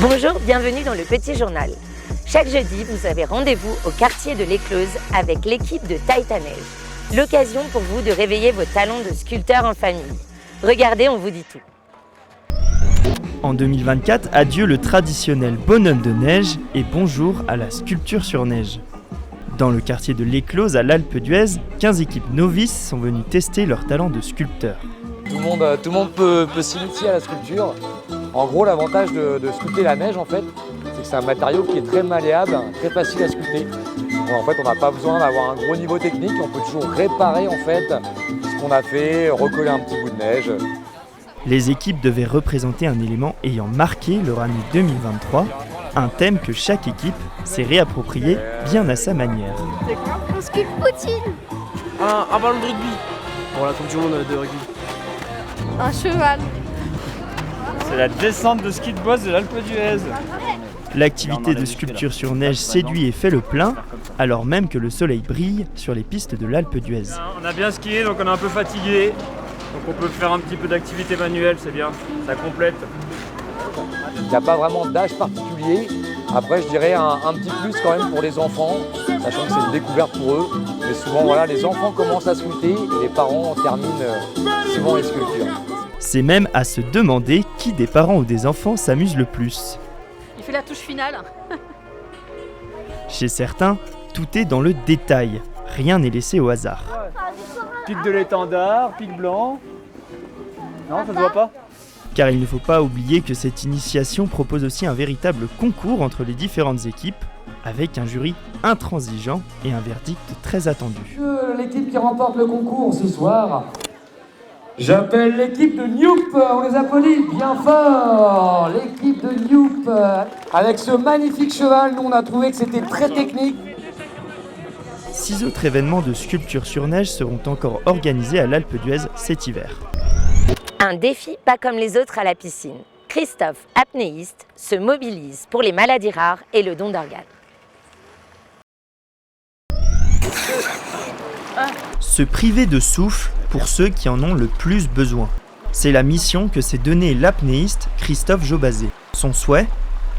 Bonjour, bienvenue dans le Petit Journal. Chaque jeudi, vous avez rendez-vous au quartier de l'Éclose avec l'équipe de Taille ta neige. L'occasion pour vous de réveiller vos talents de sculpteur en famille. Regardez, on vous dit tout. En 2024, adieu le traditionnel bonhomme de neige et bonjour à la sculpture sur neige. Dans le quartier de l'Éclose à l'Alpe d'Huez, 15 équipes novices sont venues tester leur talent de sculpteur. Tout le monde peut s'initier à la sculpture. En gros, l'avantage de sculpter la neige, en fait, c'est que c'est un matériau qui est très malléable, très facile à sculpter. Donc, en fait, on n'a pas besoin d'avoir un gros niveau technique, on peut toujours réparer en fait ce qu'on a fait, recoller un petit bout de neige. Les équipes devaient représenter un élément ayant marqué leur année 2023, un thème que chaque équipe s'est réapproprié bien à sa manière. On sculpte Poutine. Un ballon de rugby pour la Coupe du Monde de rugby. Un cheval. C'est la descente de ski de boss de l'Alpe d'Huez. L'activité de sculpture sur neige séduit et fait le plein, alors même que le soleil brille sur les pistes de l'Alpe d'Huez. On a bien skié, donc on est un peu fatigué. Donc on peut faire un petit peu d'activité manuelle, c'est bien, ça complète. Il n'y a pas vraiment d'âge particulier. Après, je dirais un petit plus quand même pour les enfants, sachant que c'est une découverte pour eux. Mais souvent, voilà, les enfants commencent à sculpter et les parents terminent souvent les sculptures. C'est même à se demander qui des parents ou des enfants s'amuse le plus. Il fait la touche finale. Chez certains, tout est dans le détail. Rien n'est laissé au hasard. Pic de l'étendard, pic blanc. Non, ça se voit pas. Car il ne faut pas oublier que cette initiation propose aussi un véritable concours entre les différentes équipes, avec un jury intransigeant et un verdict très attendu. L'équipe qui remporte le concours ce soir, j'appelle l'équipe de Newp, on les applaudit bien fort. L'équipe de Newp, avec ce magnifique cheval, nous on a trouvé que c'était très technique. 6 autres événements de sculpture sur neige seront encore organisés à l'Alpe d'Huez cet hiver. Un défi pas comme les autres à la piscine. Christophe, apnéiste, se mobilise pour les maladies rares et le don d'organes. Se priver de souffle pour ceux qui en ont le plus besoin. C'est la mission que s'est donnée l'apnéiste Christophe Jobazé. Son souhait ?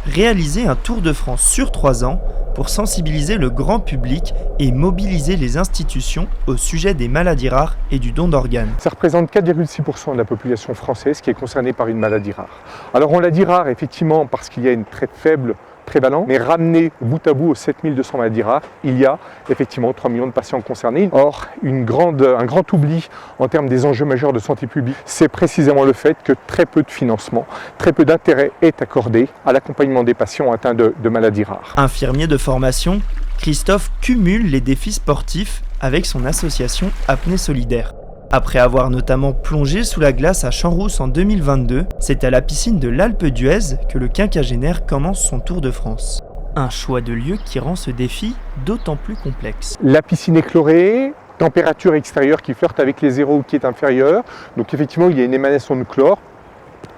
Réaliser un Tour de France sur 3 ans pour sensibiliser le grand public et mobiliser les institutions au sujet des maladies rares et du don d'organes. Ça représente 4,6% de la population française qui est concernée par une maladie rare. Alors on l'a dit rare effectivement parce qu'il y a une très faible prévalence, mais ramené bout à bout aux 7200 maladies rares, il y a effectivement 3 millions de patients concernés. Or, un grand oubli en termes des enjeux majeurs de santé publique, c'est précisément le fait que très peu de financement, très peu d'intérêt est accordé à l'accompagnement des patients atteints de maladies rares. Infirmier de formation, Christophe cumule les défis sportifs avec son association Apnée Solidaire. Après avoir notamment plongé sous la glace à Champs-Rousses en 2022, c'est à la piscine de l'Alpe d'Huez que le quinquagénaire commence son Tour de France. Un choix de lieu qui rend ce défi d'autant plus complexe. La piscine est chlorée, température extérieure qui flirte avec les 0 ou qui est inférieure, donc effectivement il y a une émanation de chlore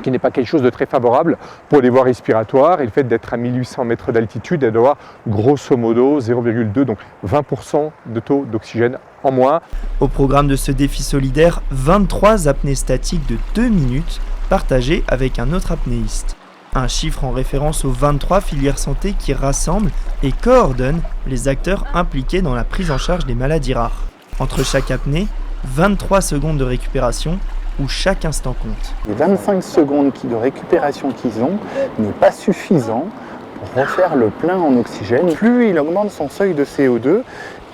qui n'est pas quelque chose de très favorable pour les voies respiratoires, et le fait d'être à 1800 mètres d'altitude et d'avoir grosso modo 0,2, donc 20% de taux d'oxygène en moins. Au programme de ce défi solidaire, 23 apnées statiques de 2 minutes partagées avec un autre apnéiste. Un chiffre en référence aux 23 filières santé qui rassemblent et coordonnent les acteurs impliqués dans la prise en charge des maladies rares. Entre chaque apnée, 23 secondes de récupération où chaque instant compte. Les 25 secondes de récupération qu'ils ont n'est pas suffisant pour refaire le plein en oxygène. Plus il augmente son seuil de CO2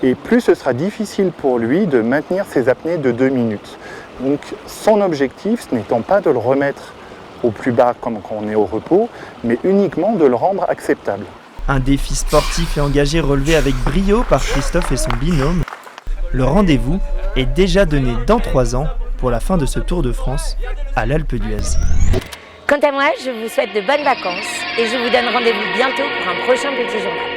et plus ce sera difficile pour lui de maintenir ses apnées de 2 minutes. Donc son objectif, ce n'étant pas de le remettre au plus bas comme quand on est au repos, mais uniquement de le rendre acceptable. Un défi sportif et engagé relevé avec brio par Christophe et son binôme. Le rendez-vous est déjà donné dans 3 ans pour la fin de ce Tour de France à l'Alpe d'Huez. Quant à moi, je vous souhaite de bonnes vacances et je vous donne rendez-vous bientôt pour un prochain Petit Journal.